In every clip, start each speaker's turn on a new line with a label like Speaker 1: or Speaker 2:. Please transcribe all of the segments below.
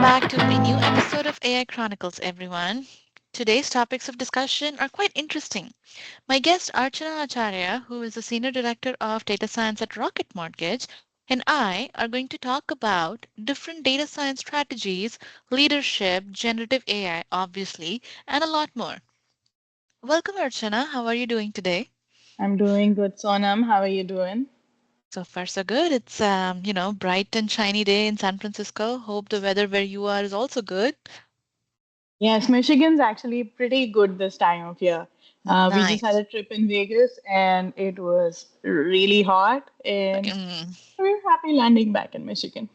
Speaker 1: back to a new episode of AI Chronicles, everyone. Today's topics of discussion are quite interesting. My guest, Archana Acharya, who is the Senior Director of Data Science at Rocket Mortgage, and I are going to talk about different data science strategies, leadership, generative AI, obviously, and a lot more. Welcome, Archana. How are you doing today?
Speaker 2: I'm doing good, Sonam. How are you doing?
Speaker 1: So far, so good. It's bright and shiny day in San Francisco. Hope the weather where you are is also good.
Speaker 2: Yes, Michigan's actually pretty good this time of year. We just had
Speaker 1: Nice.
Speaker 2: a trip in Vegas and it was really hot, and
Speaker 1: Mm,
Speaker 2: we're happy landing back in Michigan.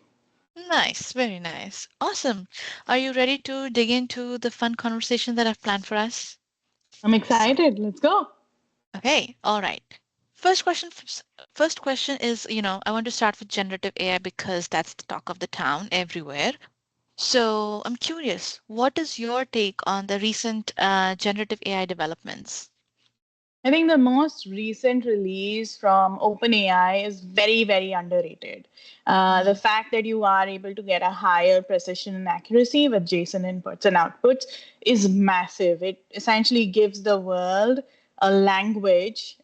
Speaker 1: nice, very nice. Awesome. Are you ready to dig into the fun conversation that I've planned for us?
Speaker 2: I'm
Speaker 1: Awesome.
Speaker 2: excited. Let's go.
Speaker 1: Okay, all right. First question, first question is, I want to start with generative AI because that's the talk of the town everywhere. So I'm curious, what is your take on the recent generative AI developments?
Speaker 2: I think the most recent release from OpenAI is very, very underrated. The
Speaker 1: Mm-hmm.
Speaker 2: fact that you are able to get a higher precision and accuracy with JSON inputs and outputs is massive. It essentially gives the world a language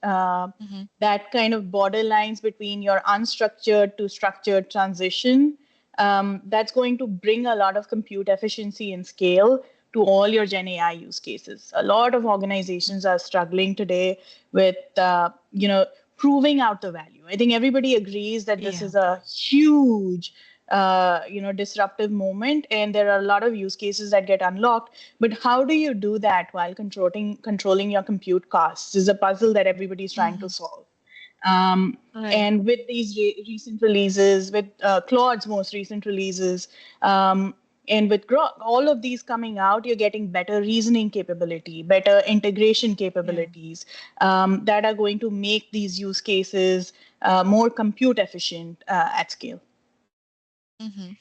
Speaker 1: Mm-hmm.
Speaker 2: that kind of borderlines between your unstructured to structured transition. That's going to bring a lot of compute efficiency and scale to all your Gen AI use cases. A lot of organizations are struggling today with, proving out the value. I think everybody agrees that this
Speaker 1: Yeah.
Speaker 2: is a huge, disruptive moment, and there are a lot of use cases that get unlocked. But how do you do that while controlling your compute costs? Is a puzzle that everybody's trying to
Speaker 1: Mm-hmm.
Speaker 2: solve. Um,
Speaker 1: Right.
Speaker 2: and with these recent releases, with Claude's most recent releases, and with Grok, all of these coming out, you're getting better reasoning capability, better integration
Speaker 1: Yeah.
Speaker 2: capabilities that are going to make these use cases more compute efficient at scale.
Speaker 1: Mm-hmm.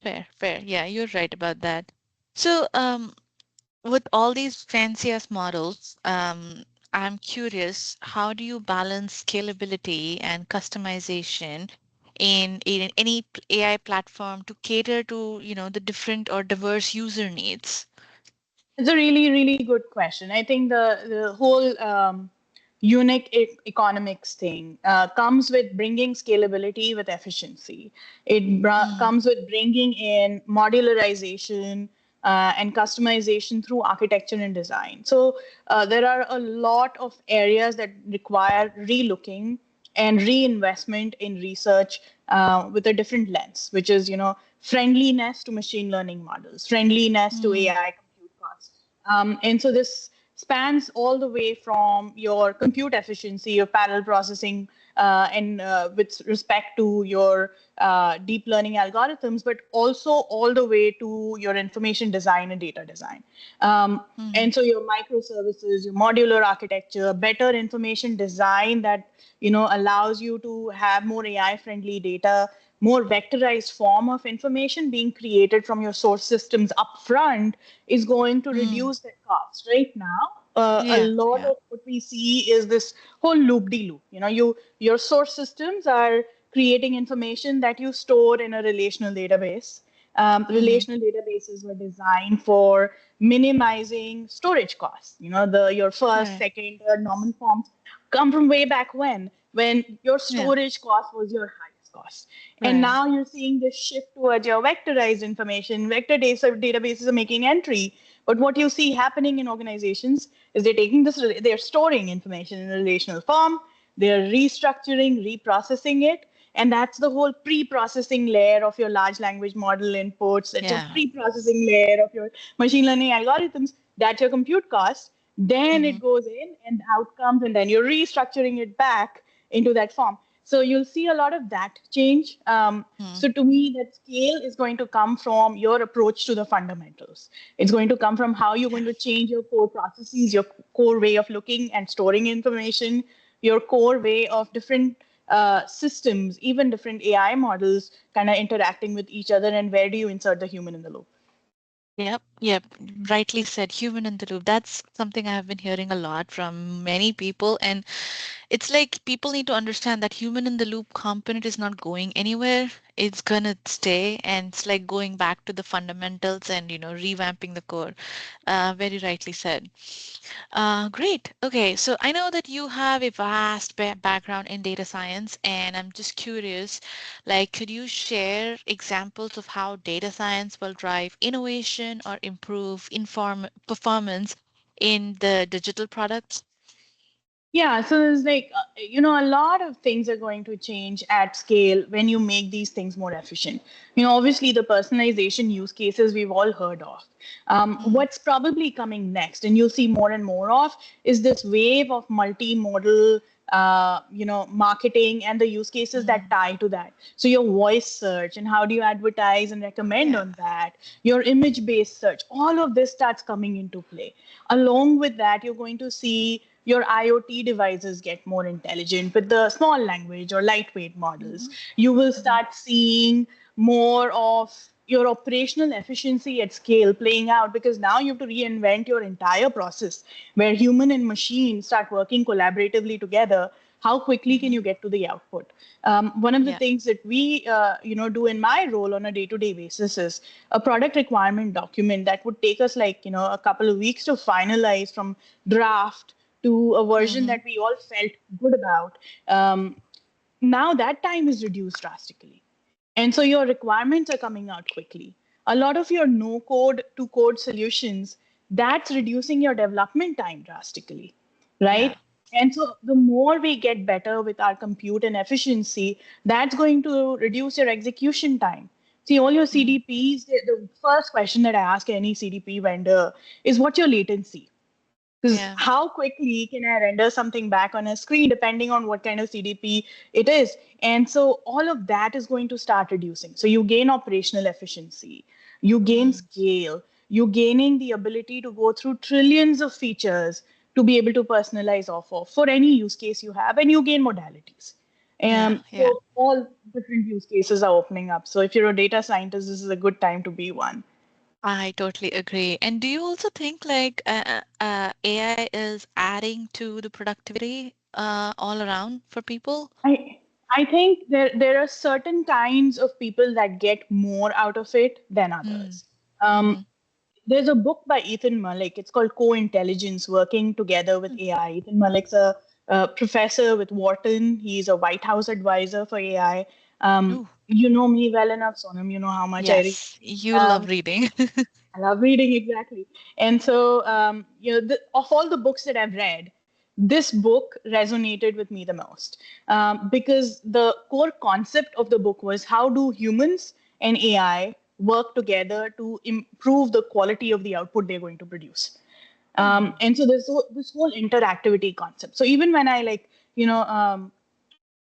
Speaker 1: Fair, fair. Yeah, you're right about that. So, with all these fancy ass models, I'm curious, how do you balance scalability and customization in any AI platform to cater to, the different or diverse user needs?
Speaker 2: It's a really, really good question. I think the whole unique economics thing comes with bringing scalability with efficiency.
Speaker 1: Mm,
Speaker 2: Comes with bringing in modularization and customization through architecture and design. So there are a lot of areas that require relooking and reinvestment in research with a different lens, which is friendliness to machine learning models, friendliness to
Speaker 1: mm,
Speaker 2: AI compute costs. And so this spans all the way from your compute efficiency, your parallel processing, and with respect to your deep learning algorithms, but also all the way to your information design and data design.
Speaker 1: mm,
Speaker 2: And so your microservices, your modular architecture, better information design that allows you to have more AI friendly data, more vectorized form of information being created from your source systems upfront is going to
Speaker 1: mm.
Speaker 2: reduce that cost. Right now, a
Speaker 1: Yeah,
Speaker 2: lot
Speaker 1: yeah,
Speaker 2: of what we see is this whole loop de loop. Your source systems are creating information that you store in a relational database.
Speaker 1: mm-hmm.
Speaker 2: Relational databases were designed for minimizing storage costs. The your first,
Speaker 1: Right.
Speaker 2: second, third normal forms come from way back when your
Speaker 1: Yeah,
Speaker 2: storage cost was your highest cost. And
Speaker 1: right.
Speaker 2: now you're seeing this shift towards your vectorized information. Vector databases are making entry. But what you see happening in organizations is they're storing information in a relational form, they're restructuring, reprocessing it. And that's the whole pre-processing layer of your large language model inputs. That's your
Speaker 1: Yeah.
Speaker 2: pre-processing layer of your machine learning algorithms. That's your compute cost. Then
Speaker 1: Mm-hmm.
Speaker 2: it goes in and outcomes, and then you're restructuring it back into that form. So you'll see a lot of that change.
Speaker 1: Mm,
Speaker 2: So to me, that scale is going to come from your approach to the fundamentals. It's going to come from how you're
Speaker 1: yeah.
Speaker 2: going to change your core processes, your core way of looking and storing information, your core way of different systems, even different AI models kind of interacting with each other, and where do you insert the human in the loop?
Speaker 1: Yep, yep. Rightly said, human in the loop. That's something I have been hearing a lot from many people. And it's like people need to understand that human in the loop component is not going anywhere. It's gonna stay, and it's like going back to the fundamentals and revamping the core. Very rightly said. Great. Okay, so I know that you have a vast background in data science, and I'm just curious, like, could you share examples of how data science will drive innovation or improve inform performance in the digital products?
Speaker 2: Yeah, so there's like, a lot of things are going to change at scale when you make these things more efficient. Obviously, the personalization use cases we've all heard of.
Speaker 1: Mm,
Speaker 2: What's probably coming next, and you'll see more and more of, is this wave of multimodal, marketing and the use cases that
Speaker 1: mm,
Speaker 2: tie to that. So your voice search and how do you advertise and recommend
Speaker 1: yeah.
Speaker 2: on that, your image-based search, all of this starts coming into play. Along with that, you're going to see your IoT devices get more intelligent with the small language or lightweight models.
Speaker 1: Hmm.
Speaker 2: You will
Speaker 1: Hmm.
Speaker 2: start seeing more of your operational efficiency at scale playing out because now you have to reinvent your entire process where human and machine start working collaboratively together. How quickly can
Speaker 1: Hmm.
Speaker 2: you get to the output? One of the
Speaker 1: Yeah.
Speaker 2: things that we do in my role on a day-to-day basis is a product requirement document that would take us like a couple of weeks to finalize from draft to a version
Speaker 1: Hmm.
Speaker 2: that we all felt good about. Now that time is reduced drastically. And so your requirements are coming out quickly. A lot of your no code to code solutions, that's reducing your development time drastically,
Speaker 1: Yeah.
Speaker 2: right? And so the more we get better with our compute and efficiency, that's going to reduce your execution time. See, all your
Speaker 1: Mm,
Speaker 2: CDPs, the first question that I ask any CDP vendor is what's your latency? Because
Speaker 1: yeah.
Speaker 2: how quickly can I render something back on a screen depending on what kind of CDP it is? And so all of that is going to start reducing. So you gain operational efficiency, you gain
Speaker 1: Mm,
Speaker 2: scale, you gaining the ability to go through trillions of features to be able to personalize off of for any use case you have, and you gain modalities.
Speaker 1: yeah. Yeah.
Speaker 2: So all different use cases are opening up. So if you're a data scientist, this is a good time to be one.
Speaker 1: I totally agree. And do you also think like AI is adding to the productivity all around for people?
Speaker 2: I I think there are certain kinds of people that get more out of it than
Speaker 1: Mm,
Speaker 2: others.
Speaker 1: mm-hmm.
Speaker 2: Um, there's a book by Ethan Malik. It's called Co-Intelligence: Working Together with AI. Ethan Malik's a professor with Wharton. He's a White House advisor for AI.
Speaker 1: Ooh,
Speaker 2: You know me well enough, Sonam. You know how much I read.
Speaker 1: yes, you love
Speaker 2: Um,
Speaker 1: reading.
Speaker 2: I love reading exactly. And so, of all the books that I've read, this book resonated with me the most because the core concept of the book was how do humans and AI work together to improve the quality of the output they're going to produce.
Speaker 1: Hmm.
Speaker 2: And so there's this whole interactivity concept. So even when I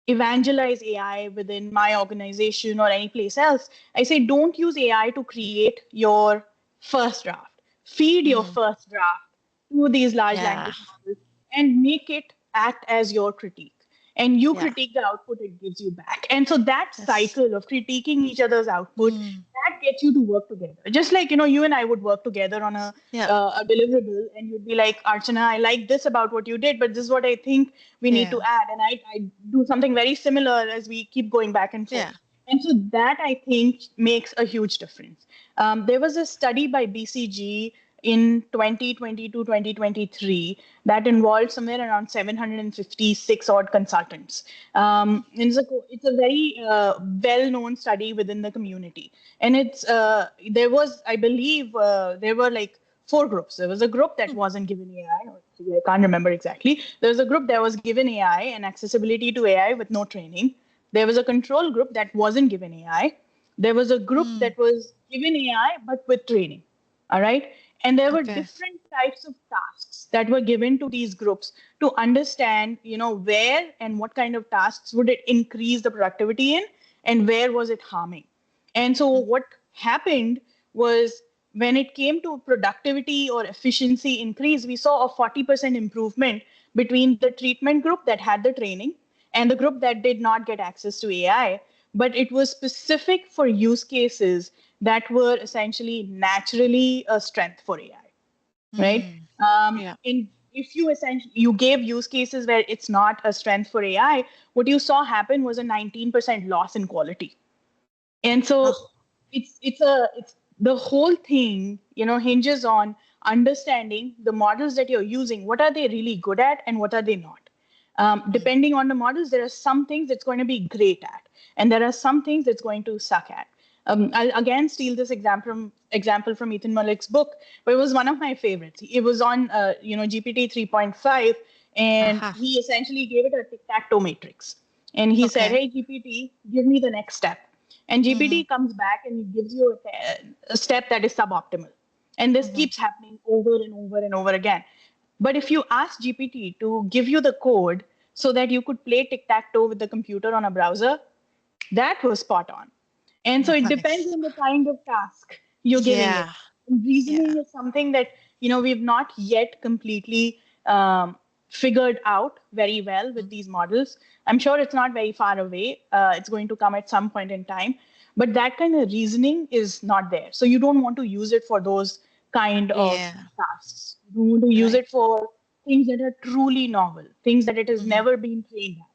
Speaker 2: evangelize AI within my organization or any place else, I say don't use AI to create your first draft. Feed your
Speaker 1: Mm,
Speaker 2: first draft to these large
Speaker 1: yeah.
Speaker 2: language models and make it act as your critique. And you
Speaker 1: Yeah.
Speaker 2: critique the output it gives you back. And so that
Speaker 1: Yes.
Speaker 2: cycle of critiquing each other's output,
Speaker 1: Mm,
Speaker 2: that gets you to work together. Just like, you and I would work together on
Speaker 1: yeah.
Speaker 2: a deliverable and you'd be like, Archana, I like this about what you did, but this is what I think we need to
Speaker 1: Yeah.
Speaker 2: add. And I do something very similar as we keep going back and forth.
Speaker 1: Yeah.
Speaker 2: And so that I think makes a huge difference. There was a study by BCG in 2022 2023 that involved somewhere around 756 odd consultants. It's a very well known study within the community. And there was, I believe, there were like four groups. There was a group that
Speaker 1: Mm,
Speaker 2: wasn't given AI. I can't remember exactly. There was a group that was given AI and accessibility to AI with no training. There was a control group that wasn't given AI. There was a group
Speaker 1: mm,
Speaker 2: that was given AI but with training. All right. And there were
Speaker 1: okay.
Speaker 2: different types of tasks that were given to these groups to understand, where and what kind of tasks would it increase the productivity in and where was it harming. And so
Speaker 1: Mm,
Speaker 2: what happened was when it came to productivity or efficiency increase, we saw a 40% improvement between the treatment group that had the training and the group that did not get access to AI. But it was specific for use cases that were essentially naturally a strength for AI, right?
Speaker 1: mm,
Speaker 2: Um,
Speaker 1: yeah.
Speaker 2: in if you essentially you gave use cases where it's not a strength for AI, what you saw happen was a 19% loss in quality. And so
Speaker 1: Oh,
Speaker 2: it's the whole thing, hinges on understanding the models that you're using. What are they really good at, and what are they not?
Speaker 1: mm,
Speaker 2: Depending on the models, there are some things it's going to be great at, and there are some things it's going to suck at. I'll again steal this example from Ethan Malik's book, but it was one of my favorites. It was on GPT 3.5, and
Speaker 1: aha.
Speaker 2: he essentially gave it a tic-tac-toe matrix. And he said,
Speaker 1: Okay.
Speaker 2: "Hey GPT, give me the next step." And
Speaker 1: Mm-hmm.
Speaker 2: GPT comes back and it gives you a step that is suboptimal. And this
Speaker 1: Mm-hmm.
Speaker 2: keeps happening over and over and over again. But if you ask GPT to give you the code so that you could play tic tac toe with the computer on a browser, that was spot on. And so it depends
Speaker 1: Nice.
Speaker 2: on the kind of task you're giving it.
Speaker 1: Yeah.
Speaker 2: And
Speaker 1: Yeah.
Speaker 2: reasoning is something that we've not yet completely figured out very well with
Speaker 1: Mm,
Speaker 2: these models. I'm sure it's not very far away. It's going to come at some point in time, but that kind of reasoning is not there. So you don't want to use it for those kind of
Speaker 1: yeah.
Speaker 2: tasks. You want to use
Speaker 1: Right.
Speaker 2: it for things that are truly novel, things that it has
Speaker 1: Mm-hmm.
Speaker 2: never been trained at.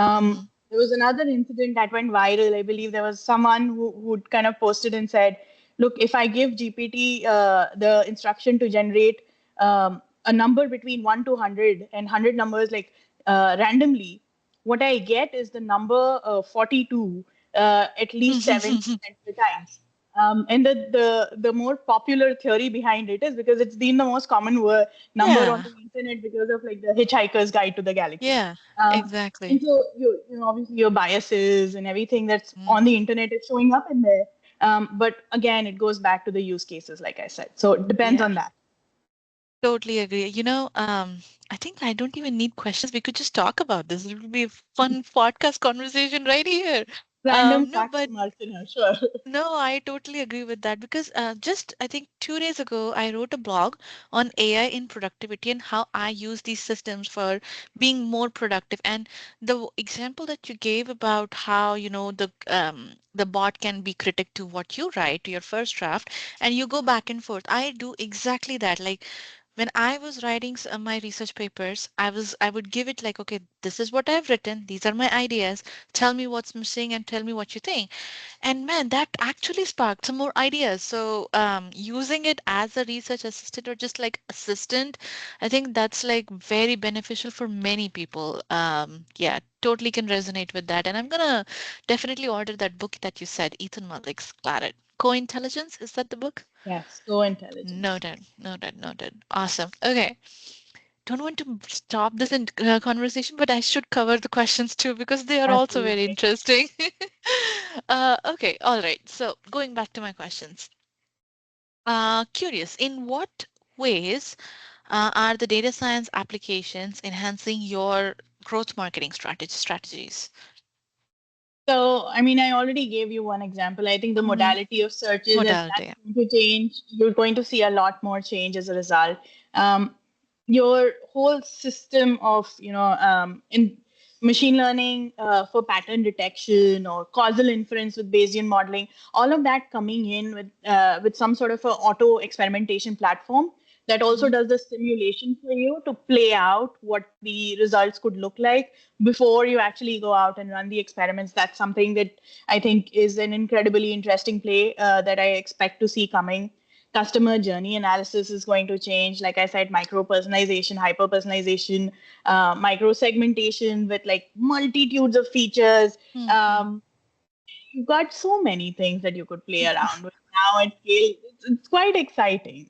Speaker 1: Mm-hmm.
Speaker 2: There was another incident that went viral. I believe there was someone who'd kind of posted and said, "Look, if I give GPT the instruction to generate a number between 1 to 100 and 100 numbers like randomly, what I get is the number 42 at least 70% of the times." And the more popular theory behind it is because it's been the most common number on
Speaker 1: Yeah.
Speaker 2: the internet because of like the Hitchhiker's Guide to the Galaxy.
Speaker 1: Yeah.
Speaker 2: And
Speaker 1: Exactly.
Speaker 2: so obviously your biases and everything that's
Speaker 1: Mm,
Speaker 2: on the internet is showing up in there. But again, it goes back to the use cases, like I said. So it depends
Speaker 1: yeah.
Speaker 2: on that.
Speaker 1: Totally agree. I think I don't even need questions. We could just talk about this. It would be a fun podcast conversation right here.
Speaker 2: Random
Speaker 1: No,
Speaker 2: facts
Speaker 1: but
Speaker 2: from Archana, sure.
Speaker 1: no, I totally agree with that because just I think 2 days ago I wrote a blog on AI in productivity and how I use these systems for being more productive. And the example that you gave about how the bot can be critic to what you write to your first draft, and you go back and forth. I do exactly that. Like when I was writing my research papers, I would give it like, okay, this is what I've written. These are my ideas. Tell me what's missing and tell me what you think. And man, that actually sparked some more ideas. So, using it as a research assistant or just like assistant, I think that's like very beneficial for many people. Yeah, totally can resonate with that. And I'm gonna definitely order that book that you said, Ethan Malik's. Got it. Co-intelligence, is that the book?
Speaker 2: Yes, co-intelligence.
Speaker 1: Noted, noted, noted. Awesome. Okay. Don't want to stop this conversation, but I should cover the questions too because they are also very
Speaker 2: Absolutely.
Speaker 1: interesting. Okay, all right. So going back to my questions. Curious, in what ways are the data science applications enhancing your growth marketing strategies?
Speaker 2: So, I mean, I already gave you one example. I think the
Speaker 1: Hmm.
Speaker 2: modality of searches, as
Speaker 1: Modality.
Speaker 2: that's going to change, you're going to see a lot more change as a result. Um, your whole system of, in machine learning for pattern detection or causal inference with Bayesian modeling, all of that coming in with some sort of a auto experimentation platform that also
Speaker 1: Hmm.
Speaker 2: does the simulation for you to play out what the results could look like before you actually go out and run the experiments. That's something that I think is an incredibly interesting play that I expect to see coming. Customer journey analysis is going to change. Like I said, micro personalization, hyper personalization, micro segmentation with like multitudes of features.
Speaker 1: Hmm.
Speaker 2: Um, you've got so many things that you could play around with now at scale. It's quite exciting.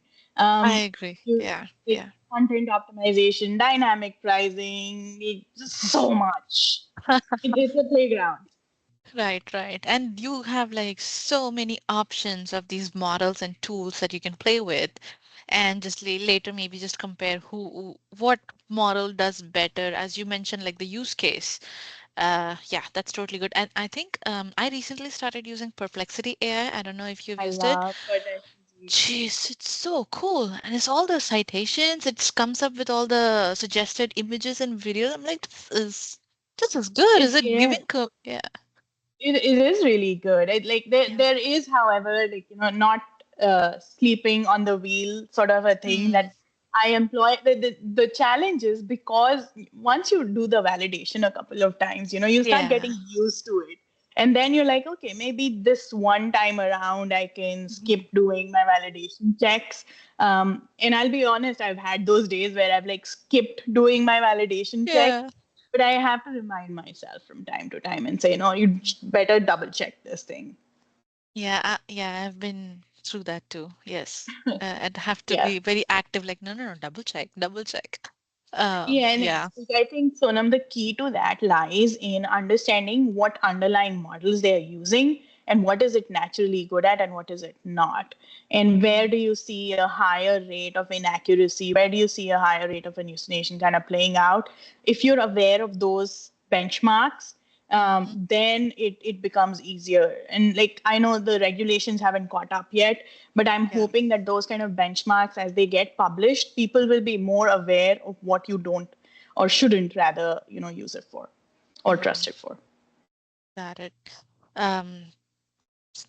Speaker 1: I
Speaker 2: Um,
Speaker 1: agree.
Speaker 2: you
Speaker 1: Yeah,
Speaker 2: like
Speaker 1: yeah.
Speaker 2: content optimization, dynamic pricing, just so much. It's a playground.
Speaker 1: Right, right. And you have like so many options of these models and tools that you can play with, and just later maybe just compare what model does better, as you mentioned, like the use case. Yeah, that's totally good. And I think I recently started using Perplexity AI. I don't know if you've
Speaker 2: I
Speaker 1: used it.
Speaker 2: love Perplexity.
Speaker 1: Jeez, it's so cool. And it's all the citations. It comes up with all the suggested images and videos. I'm like, this is good. Is it
Speaker 2: Yeah,
Speaker 1: giving yeah.
Speaker 2: it is really good. Like
Speaker 1: Yeah.
Speaker 2: there is, however, like not sleeping on the wheel sort of a thing
Speaker 1: Hmm.
Speaker 2: that I employ the challenge is because once you do the validation a couple of times, you start
Speaker 1: Yeah.
Speaker 2: getting used to it. And then you're like, okay, maybe this one time around I can skip
Speaker 1: Mhm.
Speaker 2: doing my validation checks. And I'll be honest, I've had those days where I've like skipped doing my validation checks,
Speaker 1: Yeah.
Speaker 2: but I have to remind myself from time to time and say, no, you better double check this thing.
Speaker 1: Yeah, yeah, I've been through that too. Yes. I'd have to
Speaker 2: Yeah.
Speaker 1: be very active, like, no, no, no, double check, double check.
Speaker 2: Yeah, and
Speaker 1: Yeah.
Speaker 2: I think, Sonam, the key to that lies in understanding what underlying models they are using and what is it naturally good at and what is it not. And where
Speaker 1: Mhm.
Speaker 2: do you see a higher rate of inaccuracy? Where do you see a higher rate of hallucination kind of playing out? If you're aware of those benchmarks,
Speaker 1: Mhm.
Speaker 2: then it becomes easier. And like I know the regulations haven't caught up yet, but I'm
Speaker 1: Yeah.
Speaker 2: hoping that those kind of benchmarks, as they get published, people will be more aware of what you don't or shouldn't rather, use it for or trust
Speaker 1: Mm,
Speaker 2: it for.
Speaker 1: got it. Um,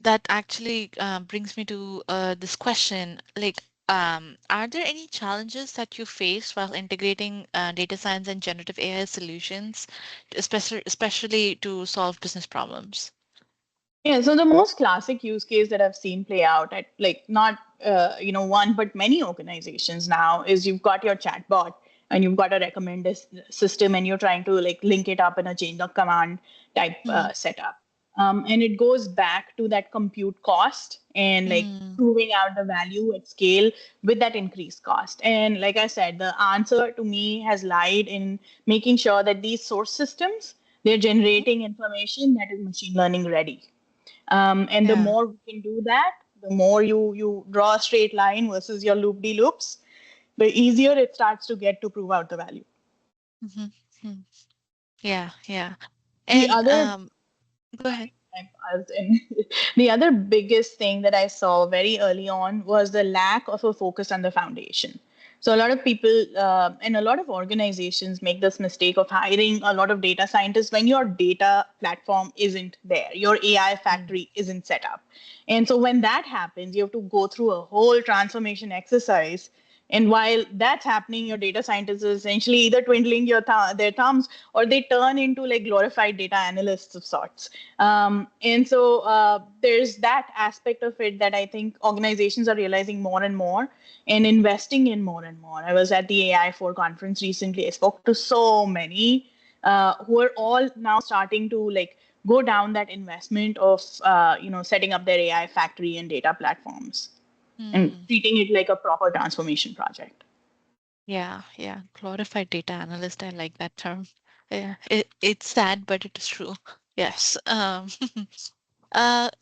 Speaker 1: that actually brings me to this question, like, are there any challenges that you faced while integrating data science and generative AI solutions, especially to solve business problems?
Speaker 2: Yeah, so the most classic use case that I've seen play out at like not one but many organizations now is you've got your chatbot and you've got a system and you're trying to like link it up in a change of command type
Speaker 1: Mm,
Speaker 2: setup, and it goes back to that compute cost and like
Speaker 1: mm,
Speaker 2: proving out the value at scale with that increased cost. And like I said, the answer to me has lied in making sure that these source systems, they're generating information that is machine learning ready, and the
Speaker 1: yeah.
Speaker 2: more we can do that, the more you draw a straight line versus your loop de loops, the easier it starts to get to prove out the value.
Speaker 1: Hmm. Yeah, yeah.
Speaker 2: The
Speaker 1: And
Speaker 2: other
Speaker 1: go ahead.
Speaker 2: I paused in. The other biggest thing that I saw very early on was the lack of a focus on the foundation. So a lot of people and a lot of organizations make this mistake of hiring a lot of data scientists when your data platform isn't there, your AI
Speaker 1: Mm,
Speaker 2: factory isn't set up. And so when that happens, you have to go through a whole transformation exercise. And while that's happening, your data scientists is essentially either twiddling their thumbs or they turn into like glorified data analysts of sorts. And so there's that aspect of it that I think organizations are realizing more and more and investing in more and more. I was at the AI4 conference recently. I spoke to so many who are all now starting to like go down that investment of setting up their AI factory and data platforms and
Speaker 1: mm.
Speaker 2: treating it like a proper transformation project.
Speaker 1: Yeah, yeah. Glorified data analyst. I like that term. Yeah, it's sad, but it is true. Yes.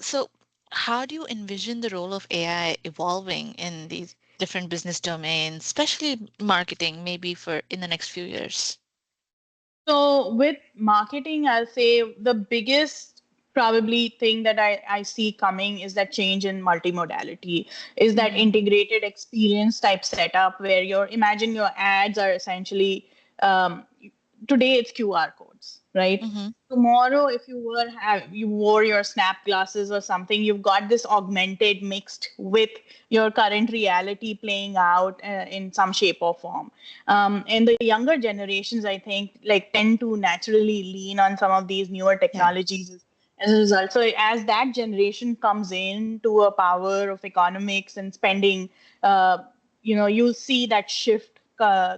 Speaker 1: So how do you envision the role of AI evolving in these different business domains, especially marketing, maybe for in the next few years?
Speaker 2: So with marketing, I'll say the biggest probably thing that I see coming is that change in multimodality, is that
Speaker 1: Mm,
Speaker 2: integrated experience type setup where imagine your ads are essentially um, today it's QR codes, right?
Speaker 1: mm-hmm.
Speaker 2: Tomorrow, if you wore your snap glasses or something, you've got this augmented mixed with your current reality playing out in some shape or form. And the younger generations, I think, like tend to naturally lean on some of these newer
Speaker 1: Yeah.
Speaker 2: technologies as a result. So as that generation comes in to a power of economics and spending, uh, you'll see that shift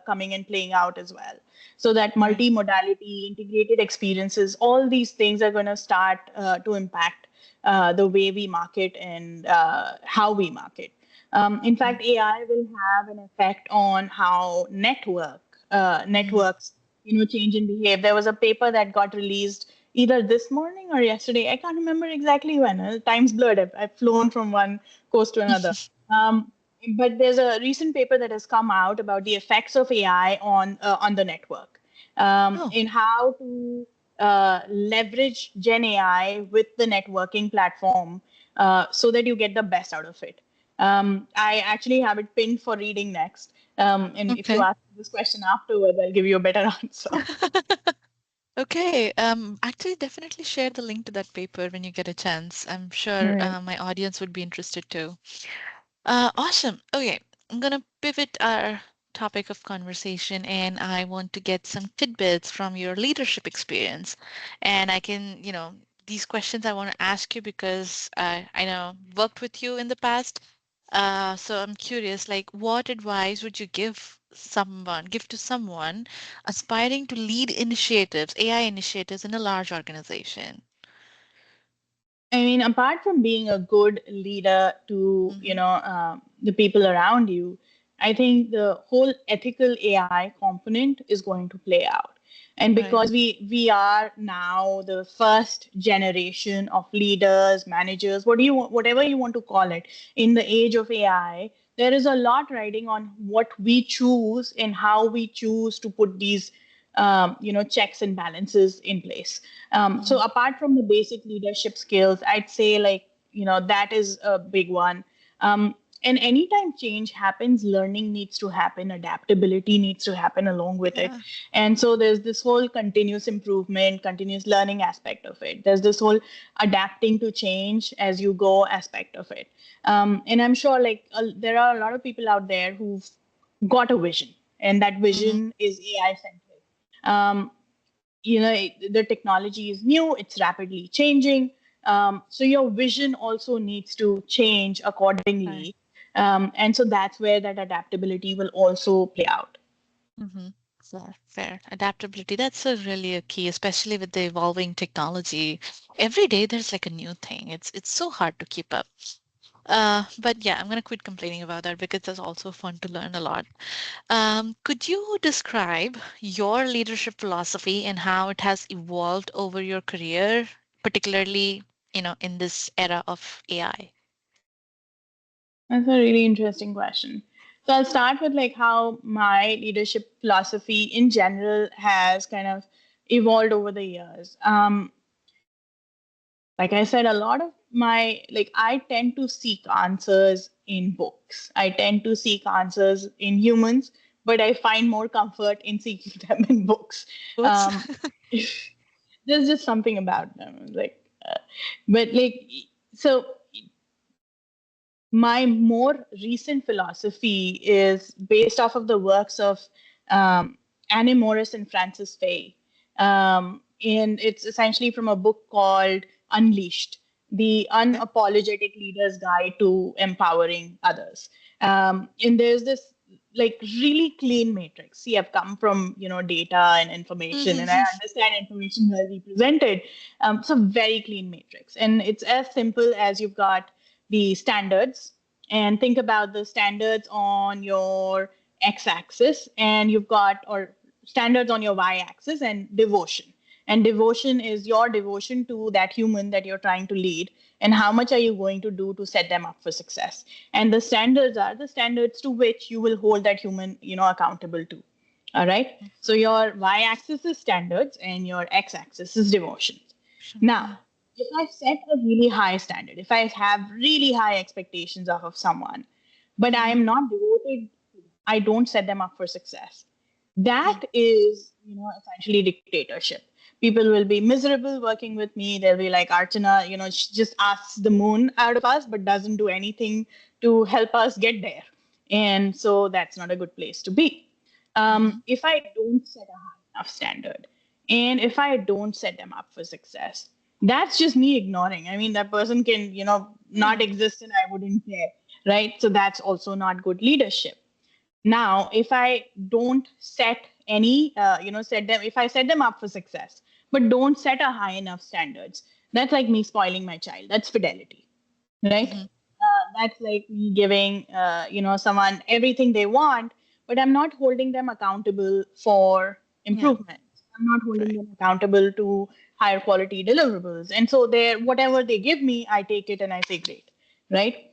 Speaker 2: coming and playing out as well. So that
Speaker 1: Right.
Speaker 2: multimodality, integrated experiences, all these things are going to start to impact the way we market and how we market. In
Speaker 1: Mm,
Speaker 2: fact, AI will have an effect on how
Speaker 1: mm,
Speaker 2: networks, change and behave. There was a paper that got released either this morning or yesterday. I can't remember exactly when. Time's blurred. I've flown from one coast to another. Um, but there's a recent paper that has come out about the effects of AI on the network,
Speaker 1: Oh.
Speaker 2: in how to leverage Gen AI with the networking platform so that you get the best out of it. I actually have it pinned for reading next. And if you
Speaker 1: Okay.
Speaker 2: ask this question afterwards, I'll give you a better answer.
Speaker 1: Okay. Actually, definitely share the link to that paper when you get a chance. I'm sure
Speaker 2: Right.
Speaker 1: my audience would be interested too. Awesome. Okay, I'm gonna pivot our topic of conversation, and I want to get some tidbits from your leadership experience. And I can, these questions I want to ask you because I know worked with you in the past. So I'm curious, like, what advice would you give to someone aspiring to lead initiatives, AI initiatives in a large organization?
Speaker 2: I mean, apart from being a good leader to
Speaker 1: Mm-hmm.
Speaker 2: the people around you, I think the whole ethical AI component is going to play out. And
Speaker 1: Right.
Speaker 2: because we are now the first generation of leaders, managers, whatever you want to call it, in the age of AI, there is a lot riding on what we choose and how we choose to put these checks and balances in place. So
Speaker 1: Mm-hmm.
Speaker 2: apart from the basic leadership skills, I'd say like that is a big one. And anytime change happens, learning needs to happen, adaptability needs to happen along with it.
Speaker 1: Yeah.
Speaker 2: And so there's this whole continuous improvement, continuous learning aspect of it. There's this whole adapting to change as you go aspect of it. And I'm sure like there are a lot of people out there who've got a vision, and that
Speaker 1: Mm-hmm.
Speaker 2: vision is AI centric. Um, the technology is new, it's rapidly changing, so your vision also needs to change
Speaker 1: Right.
Speaker 2: accordingly, and so that's where that adaptability will also play out.
Speaker 1: Mm-hmm. Fair, fair. Adaptability, that's a really a key, especially with the evolving technology. Every day there's like a new thing. It's so hard to keep up. But yeah, I'm gonna quit complaining about that because it's also fun to learn a lot. Could you describe your leadership philosophy and how it has evolved over your career, particularly, in this era of AI?
Speaker 2: That's a really interesting question. So I'll start with like how my leadership philosophy in general has kind of evolved over the years. Like I said, a lot of my like I tend to seek answers in books. I tend to seek answers in humans, but I find more comfort in seeking them in books.
Speaker 1: Books?
Speaker 2: Um, there's just something about them, like, but like, so my more recent philosophy is based off of the works of Annie Morris and Francis Fay. And it's essentially from a book called Unleashed, The
Speaker 1: Okay.
Speaker 2: Unapologetic Leader's Guide to Empowering Others. And there's this like really clean matrix. See, I've come from, data and information, and I
Speaker 1: Mm-hmm.
Speaker 2: understand information well represented. So very clean matrix. And it's as simple as you've got the standards, and think about the standards on your x-axis, and you've got or standards on your y-axis, and devotion is your devotion to that human that you're trying to lead, and how much are you going to do to set them up for success. And the standards are the standards to which you will hold that human accountable to. All right, so your y-axis is standards and your x-axis is devotion. Now,
Speaker 1: Mm-hmm.
Speaker 2: if I set a really high standard, if I have really high expectations of someone, but I
Speaker 1: Mm-hmm.
Speaker 2: am not devoted, I don't set them up for success. That is, essentially dictatorship. People will be miserable working with me. They'll be like, Archana, she just asks the moon out of us, but doesn't do anything to help us get there. And so that's not a good place to be.
Speaker 1: Mm-hmm.
Speaker 2: If I don't set a high enough standard, and if I don't set them up for success, that's just me ignoring. I mean, that person can, not
Speaker 1: Yeah.
Speaker 2: exist and I wouldn't care, right? So that's also not good leadership. Now, if I don't set any, set them, if I set them up for success, but don't set a high enough standards, that's like me spoiling my child. That's fidelity, right?
Speaker 1: Mm-hmm.
Speaker 2: That's like me giving, someone everything they want, but I'm not holding them accountable for
Speaker 1: Yeah.
Speaker 2: improvement. I'm not holding
Speaker 1: Right.
Speaker 2: them accountable to higher quality deliverables. And so they whatever they give me, I take it and I say great, right?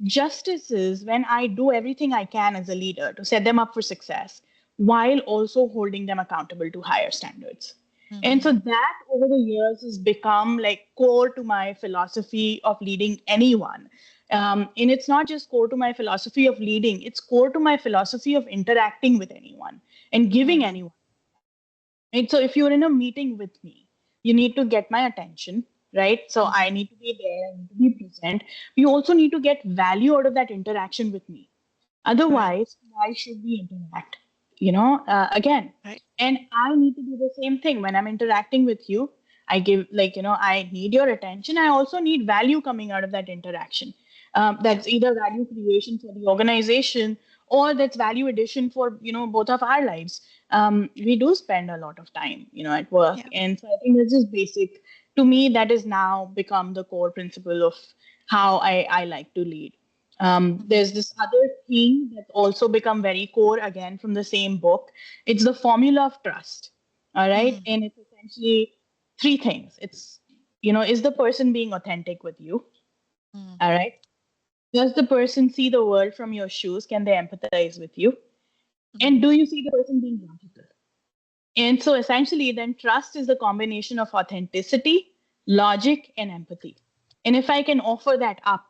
Speaker 2: Justice is when I do everything I can as a leader to set them up for success while also holding them accountable to higher standards. And so
Speaker 1: Mm-hmm.
Speaker 2: that over the years has become like core to my philosophy of leading anyone. And it's not just core to my philosophy of leading, it's core to my philosophy of interacting with anyone and giving
Speaker 1: Mm-hmm.
Speaker 2: anyone. Right? So if you're in a meeting with me, you need to get my attention, right? So
Speaker 1: Mm-hmm.
Speaker 2: I need to be there, I need to be present. You also need to get value out of that interaction with me.
Speaker 1: Right.
Speaker 2: Otherwise, why should we interact? Again,
Speaker 1: Right.
Speaker 2: and I need to do the same thing when I'm interacting with you. I give, I need your attention. I also need value coming out of that interaction.
Speaker 1: Yeah.
Speaker 2: That's either value creation for the organization, or that's value addition for, both of our lives. We do spend a lot of time, at work.
Speaker 1: Yeah.
Speaker 2: And so I think that's just basic. To me, that has now become the core principle of how I like to lead.
Speaker 1: Hmm.
Speaker 2: There's this other theme that's also become very core again from the same book. It's the formula of trust. All right.
Speaker 1: Hmm.
Speaker 2: And it's essentially three things. It's, is the person being authentic with you?
Speaker 1: Hmm.
Speaker 2: All right. Does the person see the world from your shoes? Can they empathize with you?
Speaker 1: Hmm.
Speaker 2: And do you see the person being logical? And so essentially, then trust is the combination of authenticity, logic, and empathy. And if I can offer that up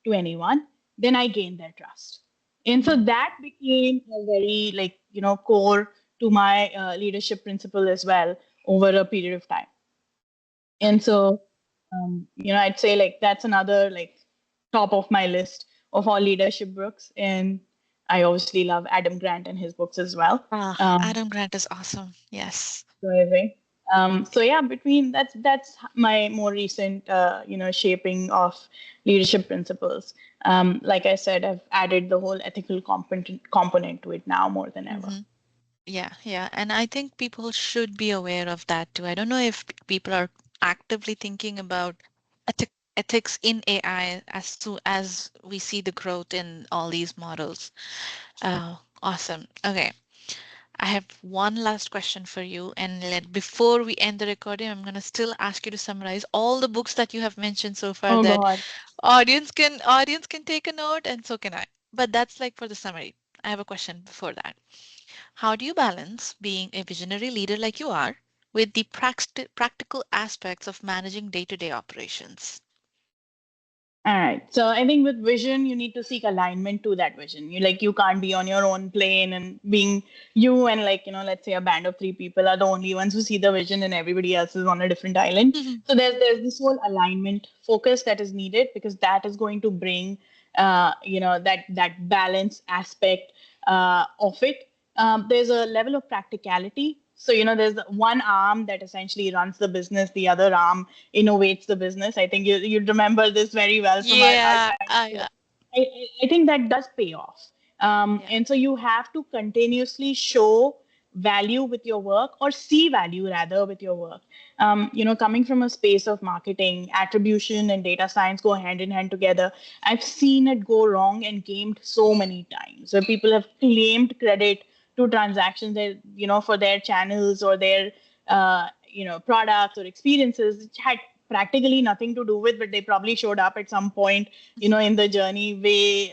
Speaker 2: to anyone, then I gain their trust. And so
Speaker 1: Hmm.
Speaker 2: that became a very, core to my leadership principle as well over a period of time. And
Speaker 1: Nice.
Speaker 2: so, I'd say like that's another like top of my list of all leadership books. And I obviously love Adam Grant and his books as well.
Speaker 1: Ah,
Speaker 2: Um,
Speaker 1: Adam Grant is awesome. Yes.
Speaker 2: Driving. So yeah, between that's my more recent shaping of leadership principles. Like I said, I've added the whole ethical component to it now more than ever.
Speaker 1: Hmm. Yeah, yeah. And I think people should be aware of that too. I don't know if people are actively thinking about ethics in AI as soon as we see the growth in all these models. Awesome. Okay. I have one last question for you, and before we end the recording, I'm gonna still ask you to summarize all the books that you have mentioned so far
Speaker 2: Oh
Speaker 1: that
Speaker 2: God.
Speaker 1: audience can take a note, and so can I. But that's like for the summary. I have a question before that. How do you balance being a visionary leader like you are with the practical aspects of managing day-to-day operations?
Speaker 2: All right. So I think with vision, you need to seek alignment to that vision. You can't be on your own plane and being you and let's say a band of three people are the only ones who see the vision and everybody else is on a different island. So there's this whole alignment focus that is needed because that is going to bring that balance aspect of it. There's a level of practicality. So there's one arm that essentially runs the business, the other arm innovates the business. I think you remember this very well from our
Speaker 1: Yeah,
Speaker 2: time. So
Speaker 1: yeah,
Speaker 2: I think that does pay off.
Speaker 1: yeah.
Speaker 2: And so you have to continuously show value with your work or see value rather with your work. Coming from a space of marketing, attribution and data science go hand in hand together. I've seen it go wrong and gamed so many times where people have claimed credit to transactions that, for their channels or their, products or experiences which had practically nothing to do with, but they probably showed up at some point, in the journey way,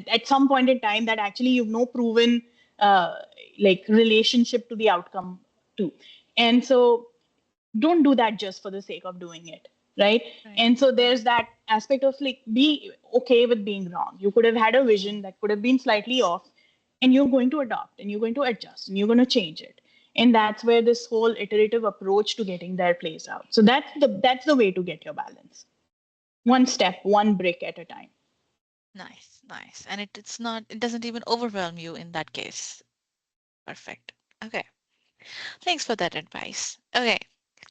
Speaker 2: at some point in time that actually you've no proven relationship to the outcome too. And so don't do that just for the sake of doing it, right?
Speaker 1: Right,
Speaker 2: And so
Speaker 1: right.
Speaker 2: there's that aspect of be okay with being wrong. You could have had a
Speaker 1: Mm,
Speaker 2: vision that could have been slightly off, and you're going to adopt and you're going to adjust and you're going to change it. And that's where this whole iterative approach to getting there plays out. So that's the way to get your balance, one step, one brick at a time.
Speaker 1: nice, nice. And it doesn't even overwhelm you in that case. Perfect. Okay. Thanks for that advice. Okay.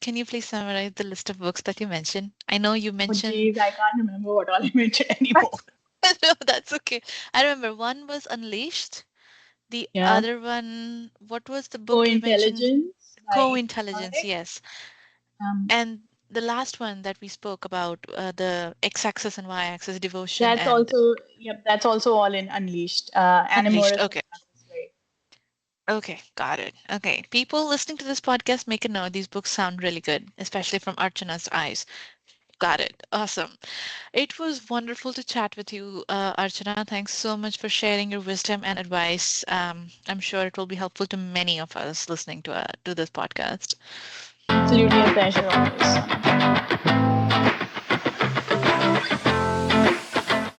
Speaker 1: Can you please summarize the list of books that you mentioned? I know you
Speaker 2: Oh
Speaker 1: mentioned
Speaker 2: geez, I can't remember what all I mentioned anymore.
Speaker 1: no, that's okay. I remember one was Unleashed. The
Speaker 2: Yeah.
Speaker 1: other one, what was the book you mentioned?
Speaker 2: Co-intelligence by
Speaker 1: Co-intelligence,
Speaker 2: Economic.
Speaker 1: yes.
Speaker 2: Um,
Speaker 1: And the last one that we spoke about, the x-axis and y-axis devotion
Speaker 2: That's
Speaker 1: and
Speaker 2: also, yep, that's also all in Unleashed. Anna
Speaker 1: Unleashed.
Speaker 2: Morris
Speaker 1: Okay.
Speaker 2: and Francis Ray.
Speaker 1: Okay, got it. Okay. People listening to this podcast, make a note. These books sound really good, especially from Archana's eyes. Got it. Awesome. It was wonderful to chat with you, Archana. Thanks so much for sharing your wisdom and advice. I'm sure it will be helpful to many of us listening to this podcast.
Speaker 2: Absolutely a pleasure always, Sonia.